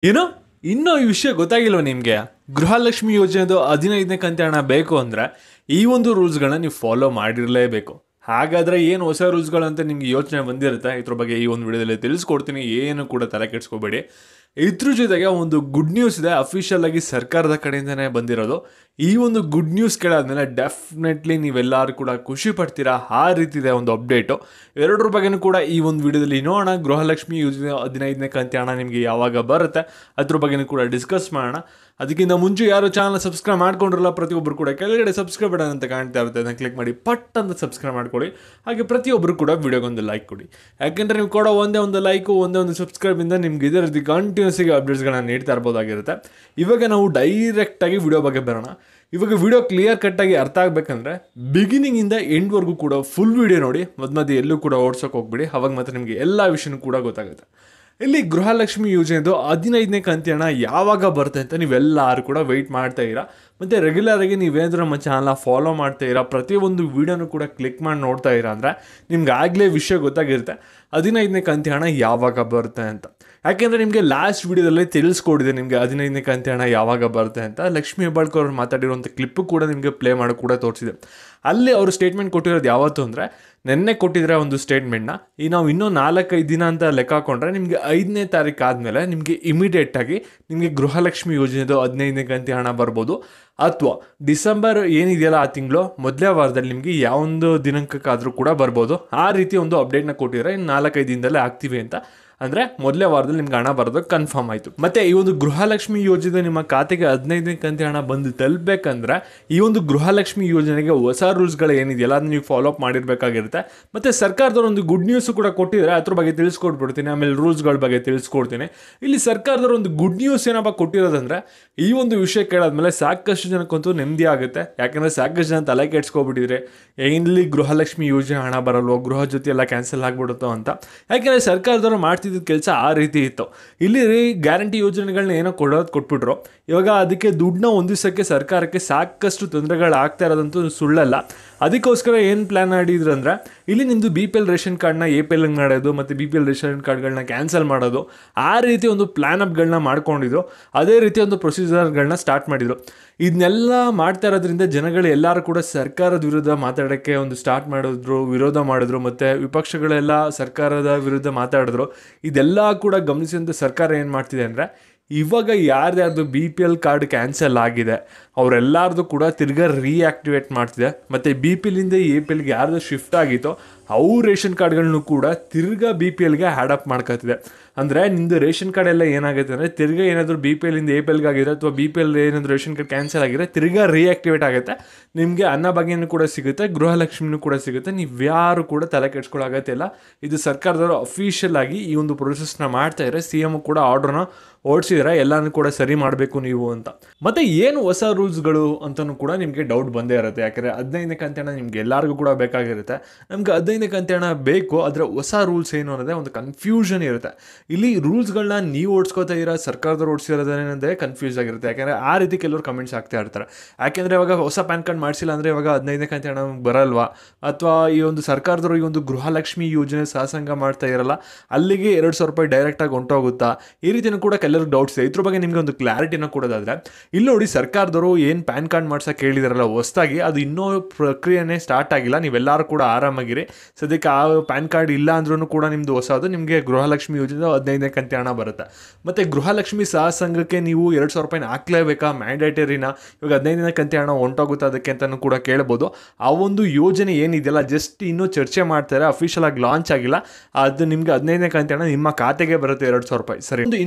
ಏನೋ ಇನ್ನೂ ಈ ವಿಷಯ ಗೊತ್ತಾಗಿಲ್ವ ನಿಮಗೆ? ಗೃಹಲಕ್ಷ್ಮಿ ಯೋಜನೆದು 15ನೇ ಕಂತು ಹಣ ಬೇಕು ಅಂದರೆ ಈ ಒಂದು ರೂಲ್ಸ್ಗಳನ್ನ ನೀವು ಫಾಲೋ ಮಾಡಿರಲೇಬೇಕು. ಹಾಗಾದರೆ ಏನು ಹೊಸ ರೂಲ್ಸ್ಗಳಂತ ನಿಮಗೆ ಯೋಚನೆ ಬಂದಿರುತ್ತೆ, ಇದ್ರ ಬಗ್ಗೆ ಈ ಒಂದು ವಿಡಿಯೋದಲ್ಲಿ ತಿಳಿಸ್ಕೊಡ್ತೀನಿ. ಏನು ಕೂಡ ತಲೆ ಕೆಡಿಸ್ಕೋಬೇಡಿ. ಇದ್ರ ಜೊತೆಗೆ ಒಂದು ಗುಡ್ ನ್ಯೂಸ್ ಇದೆ, ಅಫಿಷಿಯಲ್ ಆಗಿ ಸರ್ಕಾರದ ಕಡೆಯಿಂದನೇ ಬಂದಿರೋದು. ಈ ಒಂದು ಗುಡ್ ನ್ಯೂಸ್ ಕೇಳಾದ್ಮೇಲೆ ಡೆಫಿನೆಟ್ಲಿ ನೀವೆಲ್ಲರೂ ಕೂಡ ಖುಷಿ ಪಡ್ತೀರಾ. ಆ ರೀತಿ ಇದೆ ಒಂದು ಅಪ್ಡೇಟು. ಎರಡರ ಬಗ್ಗೆನೂ ಕೂಡ ಈ ಒಂದು ವಿಡಿಯೋದಲ್ಲಿ ನೋಡೋಣ. ಗೃಹಲಕ್ಷ್ಮಿ ಯೋಜನೆ 15ನೇ ಕಂತು ಹಣ ನಿಮಗೆ ಯಾವಾಗ ಬರುತ್ತೆ ಅದ್ರ ಬಗ್ಗೆನೂ ಕೂಡ ಡಿಸ್ಕಸ್ ಮಾಡೋಣ. ಅದಕ್ಕಿಂತ ಮುಂಚೆ ಯಾರು ಚಾನಲ್ ಸಬ್ಸ್ಕ್ರೈಬ್ ಮಾಡ್ಕೊಂಡಿರಲ್ಲ, ಪ್ರತಿಯೊಬ್ಬರು ಕೂಡ ಕೆಳಗಡೆ ಸಬ್ಸ್ಕ್ರೈಬ್ ಬಟನ್ ಅಂತ ಕಾಣ್ತಾ ಇರುತ್ತೆ, ಅದನ್ನು ಕ್ಲಿಕ್ ಮಾಡಿ ಪಟ್ ಅಂತ ಸಬ್ಸ್ಕ್ರೈಬ್ ಮಾಡ್ಕೊಳ್ಳಿ. ಹಾಗೆ ಪ್ರತಿಯೊಬ್ಬರು ಕೂಡ ವಿಡಿಯೋಗೊಂದು ಲೈಕ್ ಕೊಡಿ. ಯಾಕೆಂದರೆ ನೀವು ಕೊಡೋ ಒಂದೇ ಒಂದು ಲೈಕು, ಒಂದೇ ಒಂದು ಸಬ್ಸ್ಕ್ರೈಬಿಂದ ನಿಮ್ಗೆ ಇದೇ ರೀತಿ ಕಂಟಿನ್ಯೂಸಿಗೆ ಅಪ್ಡೇಟ್ಸ್ಗಳನ್ನ ನೀಡ್ತಾ ಇರ್ಬೋದಾಗಿರುತ್ತೆ. ಇವಾಗ ನಾವು ಡೈರೆಕ್ಟಾಗಿ ವಿಡಿಯೋ ಬಗ್ಗೆ ಬರೋಣ. ಇವಾಗ ವಿಡಿಯೋ ಕ್ಲಿಯರ್ ಕಟ್ಟಾಗಿ ಅರ್ಥ ಆಗಬೇಕಂದ್ರೆ ಬಿಗಿನಿಂಗಿಂದ ಎಂಡ್ವರೆಗೂ ಕೂಡ ಫುಲ್ ವಿಡಿಯೋ ನೋಡಿ. ಮಧ್ಯೆ ಎಲ್ಲೂ ಕೂಡ ಓಡ್ಸೋಕೆ ಹೋಗ್ಬಿಡಿ, ಅವಾಗ ಮಾತ್ರ ನಿಮಗೆ ಎಲ್ಲ ವಿಷಯನೂ ಕೂಡ ಗೊತ್ತಾಗುತ್ತೆ. ಇಲ್ಲಿ ಗೃಹಲಕ್ಷ್ಮಿ ಯೋಜನೆದು 15ನೇ ಕಂತು ಹಣ ಯಾವಾಗ ಬರುತ್ತೆ ಅಂತ ನೀವೆಲ್ಲರೂ ಕೂಡ ವೆಯ್ಟ್ ಮಾಡ್ತಾ ಇದ್ದೀರಾ. ಮತ್ತು ರೆಗ್ಯುಲರಾಗಿ ನೀವೇನಾದರೂ ನಮ್ಮ ಚಾನಲ್ನ ಫಾಲೋ ಮಾಡ್ತಾ ಇದ್ದೀರಾ, ಪ್ರತಿಯೊಂದು ವೀಡಿಯೋನೂ ಕೂಡ ಕ್ಲಿಕ್ ಮಾಡಿ ನೋಡ್ತಾ ಇದ್ದೀರಾ ಅಂದರೆ ನಿಮ್ಗೆ ಆಗಲೇ ವಿಷಯ ಗೊತ್ತಾಗಿರುತ್ತೆ 15ನೇ ಕಂತು ಹಣ ಯಾವಾಗ ಬರುತ್ತೆ ಅಂತ. ಯಾಕೆಂದರೆ ನಿಮಗೆ ಲಾಸ್ಟ್ ವೀಡಿಯೋದಲ್ಲೇ ತಿಳಿಸ್ಕೊಡಿದೆ ನಿಮಗೆ 15ನೇ ಕಂತು ಹಣ ಯಾವಾಗ ಬರುತ್ತೆ ಅಂತ. ಲಕ್ಷ್ಮೀ ಹೆಬ್ಬಾಳ್ಕರ್ ಅವ್ರು ಮಾತಾಡಿರುವಂಥ ಕ್ಲಿಪ್ಪು ಕೂಡ ನಿಮಗೆ ಪ್ಲೇ ಮಾಡಿ ಕೂಡ ತೋರಿಸಿದೆ. ಅಲ್ಲಿ ಅವರು ಸ್ಟೇಟ್ಮೆಂಟ್ ಕೊಟ್ಟಿರೋದು ಯಾವತ್ತು ಅಂದರೆ ನೆನ್ನೆ ಕೊಟ್ಟಿದ್ರೆ ಒಂದು ಸ್ಟೇಟ್ಮೆಂಟ್ನ ನಾವು ಇನ್ನೂ 4-5 ದಿನ ಅಂತ ಲೆಕ್ಕ ಹಾಕೊಂಡ್ರೆ ನಿಮಗೆ 5ನೇ ತಾರೀಕು ಆದಮೇಲೆ ನಿಮಗೆ ಇಮಿಡಿಯೇಟಾಗಿ ನಿಮಗೆ ಗೃಹಲಕ್ಷ್ಮಿ ಯೋಜನೆದು 15ನೇ ಕಂತು ಹಣ ಬರ್ಬೋದು. ಅಥವಾ ಡಿಸೆಂಬರ್ ಏನಿದೆಯಲ್ಲ ಆ ತಿಂಗಳು ಮೊದಲೇ ವಾರದಲ್ಲಿ ನಿಮಗೆ ಯಾವೊಂದು ದಿನಾಂಕಕ್ಕಾದರೂ ಕೂಡ ಬರ್ಬೋದು. ಆ ರೀತಿ ಒಂದು ಅಪ್ಡೇಟ್ನ ಕೊಟ್ಟಿದ್ರೆ ಇನ್ನು 4-5 ದಿನದಲ್ಲೇ ಆಗ್ತೀವಿ ಅಂತ. ಅಂದರೆ ಮೊದಲೇ ವಾರದಲ್ಲಿ ನಿಮ್ಗೆ ಹಣ ಬರೋದು ಕನ್ಫರ್ಮ್ ಆಯಿತು. ಮತ್ತು ಈ ಒಂದು ಗೃಹಲಕ್ಷ್ಮಿ ಯೋಜನೆ ನಿಮ್ಮ ಖಾತೆಗೆ 15ನೇ ಕಂತು ಹಣ ಬಂದು ತಲುಪಬೇಕಂದ್ರೆ ಈ ಒಂದು ಗೃಹಲಕ್ಷ್ಮಿ ಯೋಜನೆಗೆ ಹೊಸ ರೂಲ್ಸ್ಗಳು ಏನಿದೆಯಲ್ಲ ಅದನ್ನ ನೀವು ಫಾಲೋ ಅಪ್ ಮಾಡಿರಬೇಕಾಗಿರುತ್ತೆ. ಮತ್ತು ಸರ್ಕಾರದವ್ರು ಒಂದು ಗುಡ್ ನ್ಯೂಸು ಕೂಡ ಕೊಟ್ಟಿದ್ದಾರೆ, ಅದ್ರ ಬಗ್ಗೆ ತಿಳಿಸ್ಕೊಟ್ಬಿಡ್ತೀನಿ. ಆಮೇಲೆ ರೂಲ್ಸ್ಗಳ ಬಗ್ಗೆ ತಿಳಿಸ್ಕೊಡ್ತೀನಿ. ಇಲ್ಲಿ ಸರ್ಕಾರದವ್ರು ಒಂದು ಗುಡ್ ನ್ಯೂಸ್ ಏನಪ್ಪ ಕೊಟ್ಟಿರೋದಂದರೆ ಈ ಒಂದು ವಿಷಯ ಕೇಳಾದ್ಮೇಲೆ ಸಾಕಷ್ಟು ಜನಕ್ಕಂತೂ ನೆಮ್ಮದಿ ಆಗುತ್ತೆ. ಯಾಕಂದರೆ ಸಾಕಷ್ಟು ಜನ ತಲೆ ಕೆಡಿಸ್ಕೊಬಿಟ್ಟಿದ್ರೆ ಇಲ್ಲಿ ಗೃಹಲಕ್ಷ್ಮಿ ಯೋಜನೆ ಹಣ ಬರಲ್ವೋ, ಗೃಹ ಜೊತೆ ಎಲ್ಲ ಕ್ಯಾನ್ಸಲ್ ಆಗಿಬಿಡುತ್ತೋ ಅಂತ. ಯಾಕೆಂದರೆ ಸರ್ಕಾರದವರು ಮಾಡ್ತಿದ್ದ ಕೆಲಸ ಆ ರೀತಿ ಇತ್ತು. ಇಲ್ಲಿ ಗ್ಯಾರಂಟಿ ಯೋಜನೆಗಳನ್ನ ಏನೋ ಕೊಟ್ಬಿಟ್ರು. ಇವಾಗ ಅದಕ್ಕೆ ದುಡ್ಡನ್ನ ಹೊಂದಿಸೋಕ್ಕೆ ಸರ್ಕಾರಕ್ಕೆ ಸಾಕಷ್ಟು ತೊಂದರೆಗಳಾಗ್ತಾ ಇರೋದಂತೂ ಸುಳ್ಳಲ್ಲ. ಅದಕ್ಕೋಸ್ಕರ ಏನು ಪ್ಲ್ಯಾನ್ ಮಾಡಿದ್ರು ಅಂದರೆ ಇಲ್ಲಿ ನಿಮ್ಮದು BPL ರೇಷನ್ ಕಾರ್ಡ್ನ APL ಮಾಡೋದು ಮತ್ತು BPL ರೇಷನ್ ಕಾರ್ಡ್ಗಳನ್ನ ಕ್ಯಾನ್ಸಲ್ ಮಾಡೋದು, ಆ ರೀತಿ ಒಂದು ಪ್ಲ್ಯಾನ್ ಅಪ್ಗಳನ್ನ ಮಾಡ್ಕೊಂಡಿದ್ರು. ಅದೇ ರೀತಿ ಒಂದು ಪ್ರೊಸೀಜರ್ಗಳನ್ನ ಸ್ಟಾರ್ಟ್ ಮಾಡಿದರು. ಇದನ್ನೆಲ್ಲ ಮಾಡ್ತಾ ಇರೋದ್ರಿಂದ ಜನಗಳು ಎಲ್ಲರೂ ಕೂಡ ಸರ್ಕಾರದ ವಿರುದ್ಧ ಮಾತಾಡೋಕ್ಕೆ ಒಂದು ಸ್ಟಾರ್ಟ್ ಮಾಡಿದ್ರು, ವಿರೋಧ ಮಾಡಿದ್ರು. ಮತ್ತು ವಿಪಕ್ಷಗಳೆಲ್ಲ ಸರ್ಕಾರದ ವಿರುದ್ಧ ಮಾತಾಡಿದ್ರು. ಇದೆಲ್ಲ ಕೂಡ ಗಮನಿಸಿದಂಥ ಸರ್ಕಾರ ಏನು ಮಾಡ್ತಿದೆ ಅಂದರೆ ಇವಾಗ ಯಾರ್ದು BPL ಕಾರ್ಡ್ ಕ್ಯಾನ್ಸಲ್ ಆಗಿದೆ ಅವರೆಲ್ಲರದು ಕೂಡ ತಿರ್ಗಾ ರೀಆ್ಯಕ್ಟಿವೇಟ್ ಮಾಡ್ತಿದೆ. ಮತ್ತು BPLಯಿಂದ APLಗೆ ಯಾರ್ದು ಶಿಫ್ಟ್ ಆಗಿತ್ತೋ ಅವ್ರ ರೇಷನ್ ಕಾರ್ಡ್ಗಳನ್ನು ಕೂಡ ತಿರ್ಗಾ BPLಗೆ ಹ್ಯಾಡಪ್ ಮಾಡ್ಕೊತಿದೆ. ಅಂದರೆ ನಿಮ್ಮದು ರೇಷನ್ ಕಾರ್ಡ್ ಎಲ್ಲ ಏನಾಗುತ್ತೆ ಅಂದರೆ ತಿರ್ಗಾ ಏನಾದರೂ BPLಯಿಂದ APLಗೆ ಆಗಿದ್ರೆ ಅಥವಾ BPL ಏನಾದರೂ ರೇಷನ್ ಕಾರ್ಡ್ ಕ್ಯಾನ್ಸಲ್ ಆಗಿದ್ರೆ ತಿರ್ಗಾ ರೀಆ್ಯಕ್ಟಿವೇಟ್ ಆಗುತ್ತೆ. ನಿಮಗೆ ಅನ್ನಭಾಗ್ಯನೂ ಕೂಡ ಸಿಗುತ್ತೆ, ಗೃಹಲಕ್ಷ್ಮಿನೂ ಕೂಡ ಸಿಗುತ್ತೆ. ನೀವು ಯಾರು ಕೂಡ ತಲೆ ಕೆಡ್ಸ್ಕೊಳ್ಳೋಗತ್ತಿಲ್ಲ. ಇದು ಸರ್ಕಾರದವರು ಅಫಿಷಿಯಲ್ ಆಗಿ ಈ ಒಂದು ಪ್ರೊಸೆಸ್ನ ಮಾಡ್ತಾ ಇದ್ದಾರೆ. CM ಕೂಡ ಆರ್ಡ್ರನ್ನ ಓಡಿಸಿದ್ರೆ ಎಲ್ಲನೂ ಕೂಡ ಸರಿ ಮಾಡಬೇಕು ನೀವು ಅಂತ. ಮತ್ತು ಏನು ಹೊಸ ರೂಲ್ಸ್ಗಳು ಅಂತಲೂ ಕೂಡ ನಿಮಗೆ ಡೌಟ್ ಬಂದೇ ಇರುತ್ತೆ. ಯಾಕಂದರೆ 15ನೇ ಕಂತು ಹಣ ನಿಮ್ಗೆ ಎಲ್ಲರಿಗೂ ಕೂಡ ಬೇಕಾಗಿರುತ್ತೆ. ನಮ್ಗೆ 15ನೇ ಕಂತು ಹಣ ಬೇಕು, ಆದರೆ ಹೊಸ ರೂಲ್ಸ್ ಏನು ಅನ್ನೋದೇ ಒಂದು ಕನ್ಫ್ಯೂಷನ್ ಇರುತ್ತೆ. ಇಲ್ಲಿ ರೂಲ್ಸ್ಗಳನ್ನ ನೀವು ಓಡಿಸ್ಕೋತಾ ಇರೋ ಸರ್ಕಾರದವ್ರು ಓಡಿಸಿರೋದೇನೆಂದರೆ ಕನ್ಫ್ಯೂಸ್ ಆಗಿರುತ್ತೆ. ಯಾಕೆಂದರೆ ಆ ರೀತಿ ಕೆಲವರು ಕಮೆಂಟ್ಸ್ ಆಗ್ತಾ ಇರ್ತಾರೆ. ಯಾಕೆಂದರೆ ಇವಾಗ ಹೊಸ ಪ್ಯಾನ್ ಕಾರ್ಡ್ ಮಾಡಿಸಿಲ್ಲ ಅಂದರೆ ಇವಾಗ 15ನೇ ಕಂತು ಹಣ ಬರಲ್ವಾ, ಅಥವಾ ಈ ಒಂದು ಸರ್ಕಾರದವರು ಈ ಒಂದು ಗೃಹಲಕ್ಷ್ಮಿ ಯೋಜನೆ ಸಾಸಂಗ ಮಾಡ್ತಾ ಇರಲ್ಲ ಅಲ್ಲಿಗೆ 2,000 ರೂಪಾಯಿ ಡೈರೆಕ್ಟಾಗಿ ಹೊಂಟೋಗುತ್ತಾ, ಈ ರೀತಿಯೂ ಕೂಡ ಕೆಲವ್ರಿಗೆ ಡೌಟ್ಸ್ ಇದೆ. ಇದ್ರ ಬಗ್ಗೆ ನಿಮಗೆ ಒಂದು ಕ್ಲಾರಿಟಿನ ಕೊಡೋದಾದರೆ ಇಲ್ಲಿ ನೋಡಿ, ಸರ್ಕಾರದವರು ಏನು ಪ್ಯಾನ್ ಕಾರ್ಡ್ ಮಾಡ್ಸೋಕೆ ಹೇಳಿದಾರಲ್ಲ ಹೊಸದಾಗಿ, ಅದು ಇನ್ನೂ ಪ್ರಕ್ರಿಯೆನೇ ಸ್ಟಾರ್ಟ್ ಆಗಿಲ್ಲ. ನೀವೆಲ್ಲರೂ ಕೂಡ ಆರಾಮಾಗಿರಿ. ಸದ್ಯಕ್ಕೆ ಆ ಪ್ಯಾನ್ ಕಾರ್ಡ್ ಇಲ್ಲ ಅಂದ್ರೂ ಕೂಡ ನಿಮ್ಮದು ಹೊಸದು ನಿಮಗೆ ಗೃಹಲಕ್ಷ್ಮಿ ಯೋಜನೆ 15ನೇ ಕಂತು ಹಣ ಬರುತ್ತೆ. ಮತ್ತು ಗೃಹಲಕ್ಷ್ಮಿ ಸಹಸಂಘಕ್ಕೆ ನೀವು 2,000 ರೂಪಾಯಿನ ಹಾಕ್ಲೇಬೇಕಾ, ಮ್ಯಾಂಡೇಟರಿನ? ಇವಾಗ 15ನೇ ಕಂತು ಹಣ ಹೊಂಟೋಗುತ್ತೆ ಅದಕ್ಕೆ ಅಂತಲೂ ಕೂಡ ಕೇಳ್ಬೋದು. ಆ ಒಂದು ಯೋಜನೆ ಏನಿದೆಯಲ್ಲ ಜಸ್ಟ್ ಇನ್ನೂ ಚರ್ಚೆ ಮಾಡ್ತಾರೆ, ಅಫಿಷಿಯಲ್ ಆಗಿ ಲಾಂಚ್ ಆಗಿಲ್ಲ. ಅದು ನಿಮಗೆ 15ನೇ ಕಂತು ಹಣ ನಿಮ್ಮ ಖಾತೆಗೆ ಬರುತ್ತೆ 2,000 ರೂಪಾಯಿ. ಸರಿ, ಒಂದು